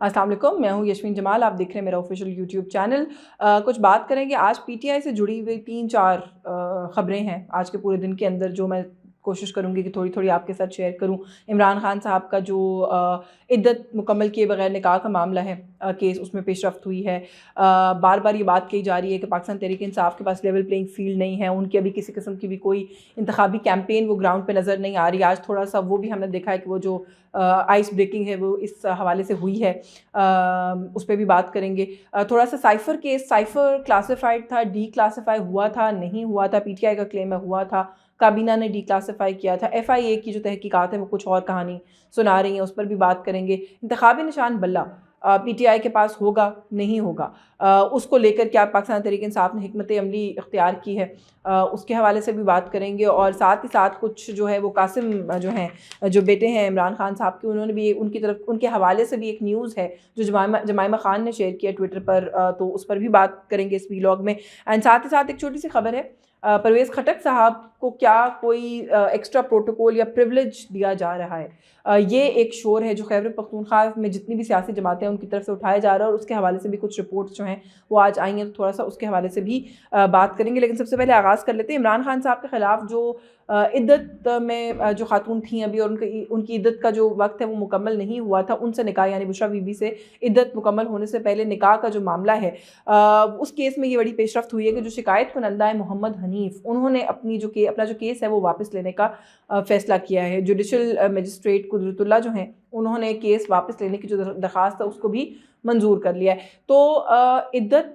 अस्सलाम वालेकुम, मैं हूँ यशवीन जमाल। आप देख रहे हैं मेरा ऑफिशियल यूट्यूब चैनल। कुछ बात करेंगे आज पीटीआई से जुड़ी हुई 3-4 ख़बरें हैं आज के पूरे दिन के अंदर, जो मैं कोशिश करूँगी कि थोड़ी थोड़ी आपके साथ शेयर करूँ। इमरान खान साहब का जो इद्दत मुकम्मल किए बगैर निकाह का मामला है, केस उसमें पेशरफ्त हुई है। बार बार ये बात कही जा रही है कि पाकिस्तान तहरीक इंसाफ के पास लेवल प्लेइंग फील्ड नहीं है, उनकी अभी किसी किस्म की भी कोई इंतखाबी कैंपेन वो ग्राउंड पे नज़र नहीं आ रही। आज थोड़ा सा वो भी हमने देखा है कि वो जो आइस ब्रेकिंग है वो इस हवाले से हुई है, उस पर भी बात करेंगे। थोड़ा सा साइफ़र केस, साइफ़र क्लासिफाइड था, डी क्लासीफाई हुआ था, नहीं हुआ था, पीटीआई का क्लेम है हुआ था, काबीना ने डी क्लासीफाई किया था। एफआईए की जो तहकीकात है वो कुछ और कहानी सुना रही हैं, उस पर भी बात करेंगे। इंतखाबी निशान बल्ला पीटीआई के पास होगा नहीं होगा, उसको लेकर क्या पाकिस्तान तहरीक इंसाफ ने हिकमत अमली इख्तियार की है, उसके हवाले से भी बात करेंगे। और साथ ही साथ कुछ जो है वो कासिम जो हैं, जो बेटे हैं इमरान खान साहब के, उन्होंने भी उनकी तरफ उनके हवाले से भी एक न्यूज़ है जो जमाइमा खान ने शेयर किया ट्विटर पर, तो उस पर भी बात करेंगे इस वीलॉग में। एंड साथ ही साथ एक छोटी सी खबर है, परवेज़ खटक साहब को क्या कोई एक्स्ट्रा प्रोटोकॉल या प्रिविलेज दिया जा रहा है। ये एक शोर है जो खैबर पख्तूनख्वा में जितनी भी सियासी जमातें हैं उनकी तरफ से उठाया जा रहा है, और उसके हवाले से भी कुछ रिपोर्ट्स जो हैं वो आज आई हैं, तो थोड़ा सा उसके हवाले से भी बात करेंगे। लेकिन सबसे पहले आगाज़ कर लेते हैं इमरान खान साहब के ख़िलाफ़ जो इद्दत में जो खातून थी अभी, और उनकी इद्दत का जो वक्त है वो मुकम्मल नहीं हुआ था, उनसे निकाह यानी बुशरा बीबी से इद्दत मुकम्मल होने से पहले निकाह का जो मामला है, उस केस में ये बड़ी पेशरफ्त हुई है कि जो शिकायत कुनंदा है मोहम्मद हनीफ, उन्होंने अपना जो केस है वो वापस लेने का फ़ैसला किया है। जुडिशल मजिस्ट्रेट कुदरतुल्लाह जो हैं, उन्होंने केस वापस लेने की जो दरख्वास्त है उसको भी मंजूर कर लिया है। तो इद्दत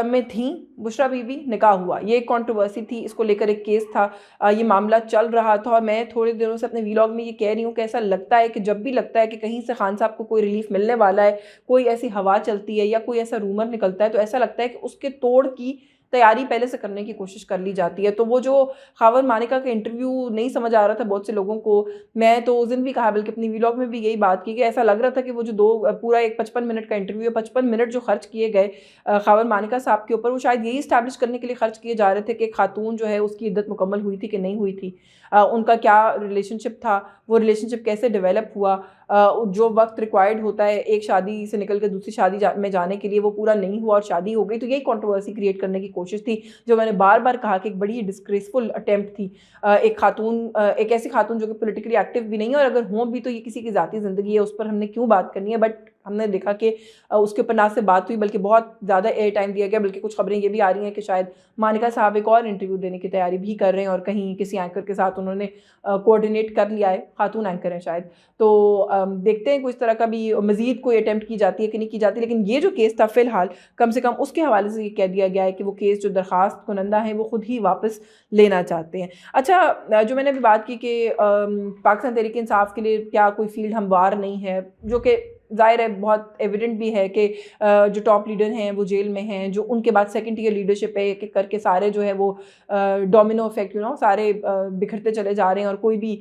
में थी बुशरा बीबी, निकाह हुआ, ये एक कंट्रोवर्सी थी, इसको लेकर एक केस था, ये मामला चल रहा था। और मैं थोड़े दिनों से अपने व्लॉग में ये कह रही हूँ कि ऐसा लगता है कि जब भी लगता है कि कहीं से खान साहब को कोई रिलीफ मिलने वाला है, कोई ऐसी हवा चलती है या कोई ऐसा रूमर निकलता है, तो ऐसा लगता है कि उसके तोड़ की तैयारी पहले से करने की कोशिश कर ली जाती है। तो वो जो खावर मानिका का इंटरव्यू नहीं समझ आ रहा था बहुत से लोगों को, मैं तो उस दिन भी कहा, बल्कि अपनी व्लॉग में भी यही बात की कि ऐसा लग रहा था कि वो जो पूरा एक 55 मिनट का इंटरव्यू है, 55 मिनट जो खर्च किए गए खावर मानिका साहब के ऊपर, वो शायद यही इस्टेब्लिश करने के लिए खर्च किए जा रहे थे कि खातून जो है उसकी इद्दत मुकम्मल हुई थी कि नहीं हुई थी, उनका क्या रिलेशनशिप था, वो रिलेशनशिप कैसे डेवलप हुआ, जो वक्त रिक्वायर्ड होता है एक शादी से निकल कर दूसरी शादी में जाने के लिए, वो पूरा नहीं हुआ और शादी हो गई। तो यही कंट्रोवर्सी क्रिएट करने की कोशिश थी, जो मैंने बार बार कहा कि एक बड़ी डिस्ग्रेसफुल अटेम्प्ट थी। एक ऐसी खातून जो कि पॉलिटिकली एक्टिव भी नहीं है, और अगर हों भी तो ये किसी की ज़ाती ज़िंदगी है, उस पर हमने क्यों बात करनी है। बट हमने देखा कि उसके ऊपर ना से बात हुई बल्कि बहुत ज़्यादा एयर टाइम दिया गया, बल्कि कुछ खबरें ये भी आ रही हैं कि शायद मानिका साहब एक और इंटरव्यू देने की तैयारी भी कर रहे हैं, और कहीं किसी एंकर के साथ उन्होंने कोऑर्डिनेट कर लिया है, खातून एंकर हैं शायद। तो देखते हैं कुछ तरह का भी मज़ीद कोई अटैम्प्ट की जाती है कि नहीं की जाती। लेकिन ये जो केस था फ़िलहाल कम से कम उसके हवाले से ये कह दिया गया है कि वो केस जो दरख्वास्त कुनंदा है वो ख़ुद ही वापस लेना चाहते हैं। अच्छा, जो मैंने अभी बात की कि पाकिस्तान तहरीक इंसाफ के लिए क्या कोई फील्ड हमवार नहीं है, जो कि ज़ाहिर है बहुत एविडेंट भी है कि जो टॉप लीडर हैं वो जेल में हैं, जो उनके बाद सेकंड टियर लीडरशिप है, एक एक करके सारे जो है वो डोमिनो इफेक्ट सारे बिखरते चले जा रहे हैं। और कोई भी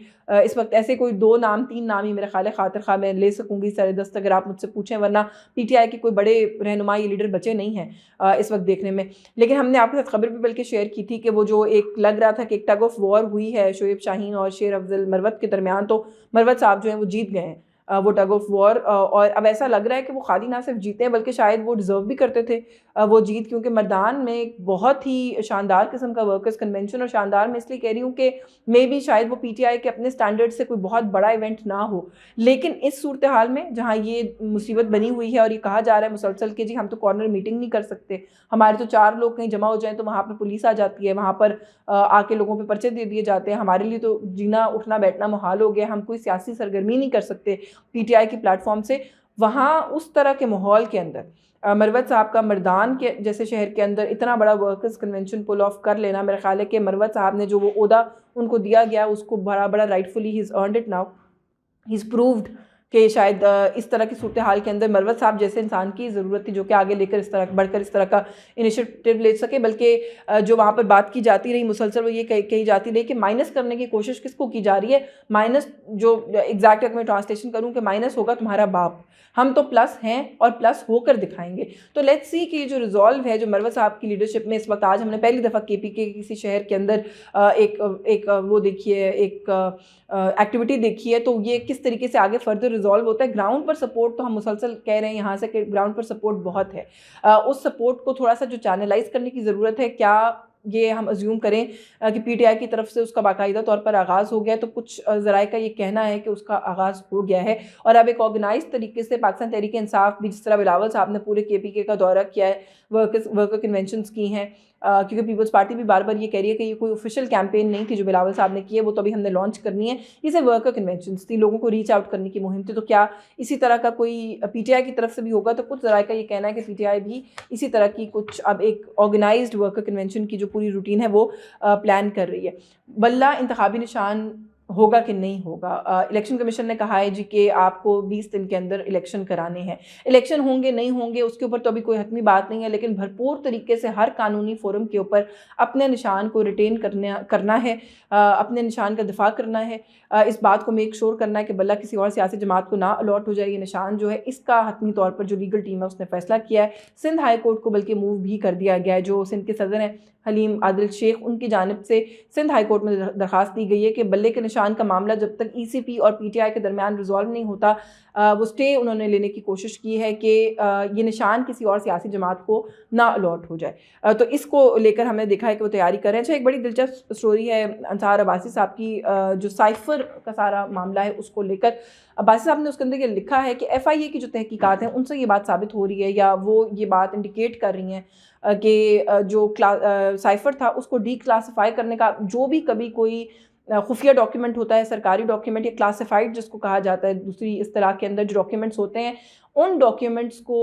इस वक्त ऐसे कोई 2 नाम 3 नाम ही मेरे ख्याल है खातिर खा मैं ले सकूँगी सर दस्त, अगर आप मुझसे पूछें, वरना पीटीआई के कोई बड़े रहनुमा ये लीडर बचे नहीं हैं इस वक्त देखने में। लेकिन हमने आपके साथ खबर भी बल्कि शेयर की थी कि वो जो एक लग रहा था कि एक टग ऑफ वॉर हुई है शोएब शाहीन और शेर अफजल मरवत के दरमियान, तो मरवत साहब जो हैं वो जीत गए हैं वो टग ऑफ वॉर। और अब ऐसा लग रहा है कि वो खाली ना सिर्फ जीते हैं बल्कि शायद वो डिज़र्व भी करते थे वो जीत, क्योंकि मैदान में एक बहुत ही शानदार किस्म का वर्कर्स कन्वेंशन, और शानदार मैं इसलिए कह रही हूँ कि मे बी शायद वो पीटीआई के अपने स्टैंडर्ड से कोई बहुत बड़ा इवेंट ना हो, लेकिन इस सूरत हाल में जहाँ ये मुसीबत बनी हुई है और ये कहा जा रहा है मुसलसल कि जी हम तो कॉर्नर मीटिंग नहीं कर सकते, हमारे तो 4 लोग कहीं जमा हो जाएँ तो वहाँ पर पुलिस आ जाती है, वहाँ पर आके लोगों पर पर्चे दे दिए जाते हैं, हमारे लिए तो जीना उठना बैठना मुहाल हो गया, हम कोई सियासी सरगर्मी नहीं कर सकते पीटीआई की प्लेटफॉर्म से। वहाँ उस तरह के माहौल के अंदर मरवत साहब का मर्दान के जैसे शहर के अंदर इतना बड़ा वर्कर्स कन्वेंशन पुल ऑफ कर लेना, मेरा ख्याल है कि मरवत साहब ने जो वो ओहदा उनको दिया गया उसको बड़ा बड़ा rightfully he is earned it now, he is proved कि शायद इस तरह की सूरत हाल के अंदर मरवत साहब जैसे इंसान की ज़रूरत थी जो कि आगे लेकर इस तरह बढ़कर इस तरह का इनिशिएटिव ले सके। बल्कि जो वहाँ पर बात की जाती रही मुसलसल वो ये कही जाती रही कि माइनस करने की कोशिश किसको की जा रही है, माइनस जो एग्जैक्ट अगर मैं ट्रांसलेशन करूँ कि माइनस होगा तुम्हारा बाप, हम तो प्लस हैं और प्लस होकर दिखाएंगे। तो लेट्स सी कि जो रिजॉल्व है जो मरवत साहब की लीडरशिप में इस वक्त, आज हमने पहली दफ़ा केपीके के किसी शहर के अंदर एक वो देखी है, एक एक्टिविटी देखी है, तो ये किस तरीके से आगे फर्दर ریزالو ہوتا ہے. گراؤنڈ پر سپورٹ تو ہم مسلسل کہہ رہے ہیں یہاں سے کہ گراؤنڈ پر سپورٹ بہت ہے. اس سپورٹ کو تھوڑا سا جو چینلائز کرنے کی ضرورت ہے. کیا یہ ہم ازیوم کریں کہ پی ٹی آئی کی طرف سے اس کا باقاعدہ طور پر آغاز ہو گیا ہے؟ تو کچھ ذرائع کا یہ کہنا ہے کہ اس کا آغاز ہو گیا ہے اور اب ایک آرگنائز طریقے سے پاکستان تحریک انصاف بھی، جس طرح بلاول صاحب نے پورے کے پی کے کا دورہ کیا ہے، ورکر کنونشنز کی ہیں، کیونکہ پیپلز پارٹی بھی بار بار یہ کہہ رہی ہے کہ یہ کوئی آفیشیل کیمپین نہیں تھی جو بلاول صاحب نے کی ہے، وہ تو ابھی ہم نے لانچ کرنی ہے. یہ صرف ورکر کنونشنز تھی، لوگوں کو ریچ آؤٹ کرنے کی مہم تھی. تو کیا اسی طرح کا کوئی پی ٹی آئی کی طرف سے بھی ہوگا؟ تو کچھ ذرائع کا یہ کہنا ہے کہ پی ٹی آئی بھی اسی طرح کی کچھ اب ایک آرگنائزڈ ورکر کنونشن کی جو پوری روٹین ہے وہ پلان کر رہی ہے. بلہ انتخابی نشان ہوگا کہ نہیں ہوگا؟ الیکشن کمیشن نے کہا ہے جی کہ آپ کو 20 دن کے اندر الیکشن کرانے ہیں. الیکشن ہوں گے نہیں ہوں گے اس کے اوپر تو ابھی کوئی حتمی بات نہیں ہے، لیکن بھرپور طریقے سے ہر قانونی فورم کے اوپر اپنے نشان کو ریٹین کرنا ہے، اپنے نشان کا دفاع کرنا ہے، اس بات کو میک شور کرنا ہے کہ بلہ کسی اور سیاسی جماعت کو نہ الاٹ ہو جائے. یہ نشان جو ہے اس کا حتمی طور پر جو لیگل ٹیم ہے اس نے فیصلہ کیا ہے. سندھ ہائی کورٹ کو بلکہ موو بھی کر دیا گیا ہے. جو سندھ کے صدر ہیں حلیم عادل شیخ، ان کی جانب سے سندھ ہائی کورٹ میں درخواست دی گئی ہے کہ بلے کے نشان کا معاملہ جب تک ای سی پی اور پی ٹی آئی کے درمیان ریزالو نہیں ہوتا، وہ سٹے انہوں نے لینے کی کوشش کی ہے کہ یہ نشان کسی اور سیاسی جماعت کو نہ الاٹ ہو جائے. تو اس کو لے کر ہم نے دیکھا ہے کہ وہ تیاری کر رہے ہیں. اچھا، ایک بڑی دلچسپ سٹوری ہے انصار عباسی صاحب کی، جو سائفر کا سارا معاملہ ہے اس کو لے کر. عباسی صاحب نے اس کے اندر یہ لکھا ہے کہ ایف آئی اے کی جو تحقیقات ہیں ان سے یہ بات ثابت ہو رہی ہے، یا وہ یہ بات انڈیکیٹ کر رہی ہیں کہ جو سائفر تھا اس کو ڈی کلاسیفائی کرنے کا جو بھی کبھی کوئی خفیہ ڈاکیومنٹ ہوتا ہے، سرکاری ڈاکیومنٹ یا کلاسیفائڈ جس کو کہا جاتا ہے دوسری اصطلاح کے اندر، جو ڈاکیومنٹس ہوتے ہیں ان ڈاکیومنٹس کو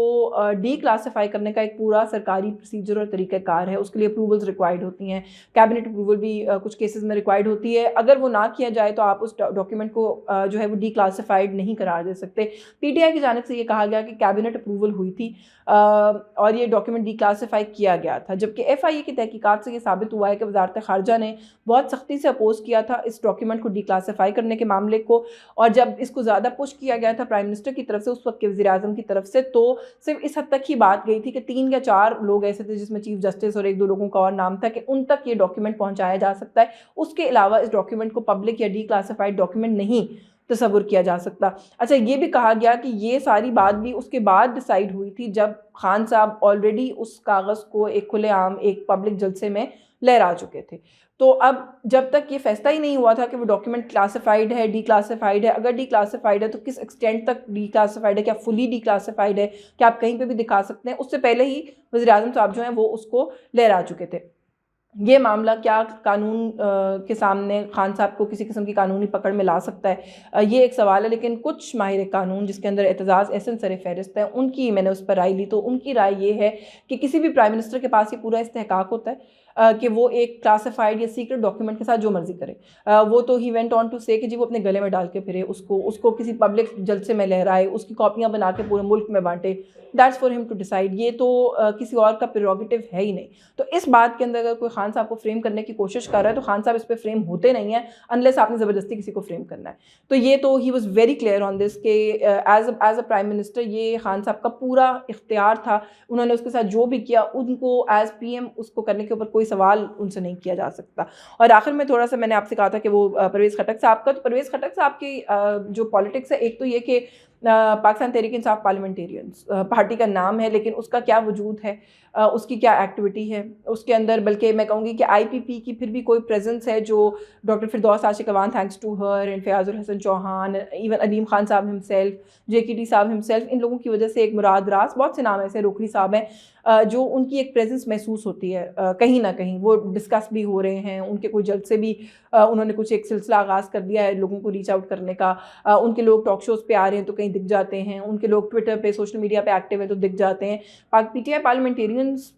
ڈی کلاسیفائی کرنے کا ایک پورا سرکاری پروسیجر اور طریقہ کار ہے. اس کے لیے اپروولز ریکوائرڈ ہوتی ہیں، کیبنٹ اپروول بھی کچھ کیسز میں ریکوائرڈ ہوتی ہے. اگر وہ نہ کیا جائے تو آپ اس ڈاکیومنٹ کو جو ہے وہ ڈی کلاسیفائڈ نہیں قرار دے سکتے. پی ٹی آئی کی جانب سے یہ کہا گیا کہ کیبنٹ اپروول ہوئی تھی اور یہ ڈاکیومنٹ ڈی کلاسیفائی کیا گیا تھا، جبکہ ایف آئی اے کی تحقیقات سے یہ ثابت ہوا ہے کہ وزارت خارجہ نے بہت سختی سے اپوز کیا تھا اس ڈاکیومنٹ کو ڈی کلاسیفائی کرنے کے معاملے کو. اور جب اس کو زیادہ پش کیا گیا تھا پرائم منسٹر کی طرف سے، اس وقت کے وزیر اعظم کی طرف سے، تو صرف اس حد تک ہی بات گئی تھی کہ 3 یا 4 لوگ ایسے تھے جس میں چیف جسٹس اور 1-2 لوگوں کا اور نام تھا کہ ان تک یہ ڈاکیومنٹ پہنچایا جا سکتا ہے. اس کے علاوہ اس ڈاکیومنٹ کو پبلک یا ڈی کلاسیفائڈ ڈاکیومنٹ نہیں تصور کیا جا سکتا. اچھا، یہ بھی کہا گیا کہ یہ ساری بات بھی اس کے بعد ڈیسائیڈ ہوئی تھی جب خان صاحب آلریڈی اس کاغذ کو ایک کھلے عام ایک پبلک جلسے میں لہرا چکے تھے. تو اب جب تک یہ فیصلہ ہی نہیں ہوا تھا کہ وہ ڈاکیومنٹ کلاسیفائڈ ہے، ڈی کلاسیفائڈ ہے، اگر ڈی کلاسیفائڈ ہے تو کس ایکسٹینٹ تک ڈی کلاسیفائڈ ہے، کیا فلی ڈی کلاسیفائڈ ہے، کیا آپ کہیں پہ بھی دکھا سکتے ہیں، اس سے پہلے ہی وزیر اعظم صاحب جو ہیں وہ اس کو لہرا چکے تھے. یہ معاملہ کیا قانون کے سامنے خان صاحب کو کسی قسم کی قانونی پکڑ میں لا سکتا ہے؟ یہ ایک سوال ہے. لیکن کچھ ماہر قانون جس کے اندر اعتزاز احسن سر فہرست ہے، ان کی میں نے اس پر رائے لی تو ان کی رائے یہ ہے کہ کسی بھی پرائم منسٹر کے پاس یہ پورا استحقاق ہوتا ہے کہ وہ ایک کلاسیفائڈ یا سیکرٹ ڈاکیومنٹ کے ساتھ جو مرضی کرے. وہ تو ہی وینٹ آن ٹو سے کہ جی وہ اپنے گلے میں ڈال کے پھرے، اس کو کسی پبلک جلسے میں لہرائے، اس کی کاپیاں بنا کے پورے ملک میں بانٹے. دیٹس فار ہم ٹو ڈیسائیڈ. یہ تو کسی اور کا پریروگیٹو ہے ہی نہیں. تو اس بات کے اندر اگر کوئی خان صاحب کو فریم کرنے کی کوشش کر رہا ہے تو خان صاحب اس پہ فریم ہوتے نہیں ہیں انلیس آپ نے زبردستی کسی کو فریم کرنا ہے. تو یہ تو he was very clear on this کہ ایز اے پرائم منسٹر یہ خان صاحب کا پورا اختیار تھا. انہوں نے اس کے ساتھ جو بھی کیا ان کو ایز پی ایم اس کو کرنے کے اوپر کوئی سوال ان سے نہیں کیا جا سکتا. اور آخر میں تھوڑا سا میں نے آپ سے کہا تھا کہ وہ پرویز خٹک صاحب کا، تو پرویز خٹک صاحب کی جو پالیٹکس ہے، ایک تو یہ کہ پاکستان تحریک انصاف پارلیمنٹیرینز پارٹی کا نام ہے، لیکن اس کا کیا وجود ہے، اس کی کیا ایکٹیویٹی ہے اس کے اندر. بلکہ میں کہوں گی کہ آئی پی پی کی پھر بھی کوئی پریزنس ہے جو doctor Firdous Ashiq Awan thanks to her, and Fayyaz ul Hassan Chohan, even Aleem Khan sahab himself, جے کے ٹی صاحب ہمسیلف، ان لوگوں کی وجہ سے، ایک مراد راس، بہت سے نام ایسے، روکھڑی صاحب ہیں، جو ان کی ایک پریزنس محسوس ہوتی ہے کہیں نہ کہیں. وہ ڈسکس بھی ہو رہے ہیں، ان کے کوئی جلسے بھی انہوں نے کچھ ایک سلسلہ آغاز کر دیا ہے لوگوں کو ریچ آؤٹ کرنے کا. ان کے لوگ ٹاک شوز پہ آ رہے ہیں تو کہیں دکھ جاتے ہیں، ان کے لوگ ٹویٹر پہ سوشل میڈیا پہ ایکٹیو ہیں تو دکھ جاتے ہیں. پی ٹی آئی پارلیمنٹیرینز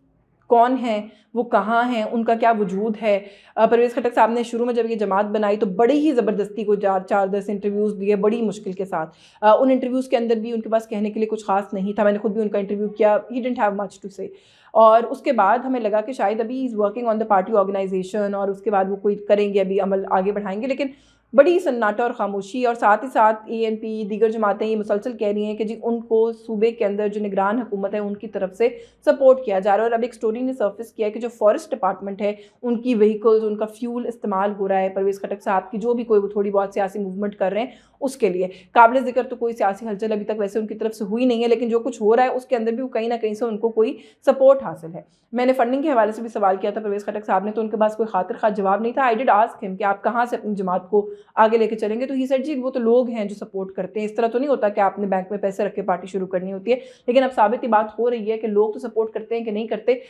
کون ہیں، وہ کہاں ہیں، ان کا کیا وجود ہے. پرویز خٹک صاحب نے شروع میں جب یہ جماعت بنائی تو بڑی ہی زبردستی کو 4-10 انٹرویوز دیے بڑی مشکل کے ساتھ. ان انٹرویوز کے اندر بھی ان کے پاس کہنے کے لیے کچھ خاص نہیں تھا. میں نے خود بھی ان کا انٹرویو کیا. He didn't have much to say. اور اس کے بعد ہمیں لگا کہ شاید ابھی is working on the party organisation اور اس کے بعد وہ کوئی کریں گے، ابھی عمل آگے بڑھائیں گے. لیکن बड़ी सन्नाटा और खामोशी, और साथ ही साथ ANP दीगर जमातें ये मुसलसल कह रही हैं कि जी उनको सूबे के अंदर जो निगरान हुकूमत है उनकी तरफ से सपोर्ट किया जा रहा है। और अब एक स्टोरी ने सर्फिस किया है कि जो फॉरेस्ट डिपार्टमेंट है उनकी व्हीकल्स, उनका फ्यूल इस्तेमाल हो रहा है परवेज़ खटक साहब की जो भी कोई वो थोड़ी बहुत सियासी मूवमेंट कर रहे हैं उसके लिए। काबिल ज़िक्र तो कोई सियासी हलचल अभी तक वैसे उनकी तरफ से हुई नहीं है, लेकिन जो कुछ हो रहा है उसके अंदर भी वो कहीं ना कहीं से उनको कोई सपोर्ट हासिल है। मैंने फंडिंग के हवाले से भी सवाल किया था परवेज़ खटक साहब ने, तो उनके पास कोई खातिर खा जवाब नहीं था। आई डिड आस्क हिम कि आप कहाँ से अपनी जमात को आगे लेके चलेंगे, तो ही सेड जी वो तो लोग हैं जो सपोर्ट करते हैं, इस तरह तो नहीं होता कि आपने बैंक में पैसे रख के पार्टी शुरू करनी होती है। लेकिन अब साबित ही बात हो रही है कि लोग तो सपोर्ट करते हैं कि नहीं करते।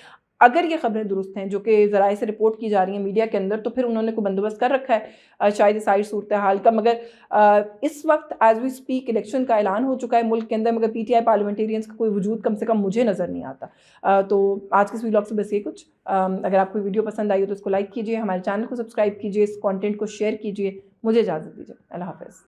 अगर ये खबरें दुरुस्त हैं जो कि ज़राए से रिपोर्ट की जा रही हैं मीडिया के अंदर, तो फिर उन्होंने कोई बंदोबस्त कर रखा है शायद सारी सूरत हाल का। मगर इस वक्त एज वी स्पीक इलेक्शन का ऐलान हो चुका है मुल्क के अंदर, मगर PTI पार्लियामेंटेरियंस का कोई वजूद कम से कम मुझे नज़र नहीं आता। तो आज के इस व्लॉग से बस ये कुछ। अगर आपको वीडियो पसंद आई हो तो इसको लाइक कीजिए, हमारे चैनल को सब्सक्राइब कीजिए, इस कॉन्टेंट को शेयर कीजिए। मुझे इजाज़त दीजिए, अल्लाह हाफ़िज़।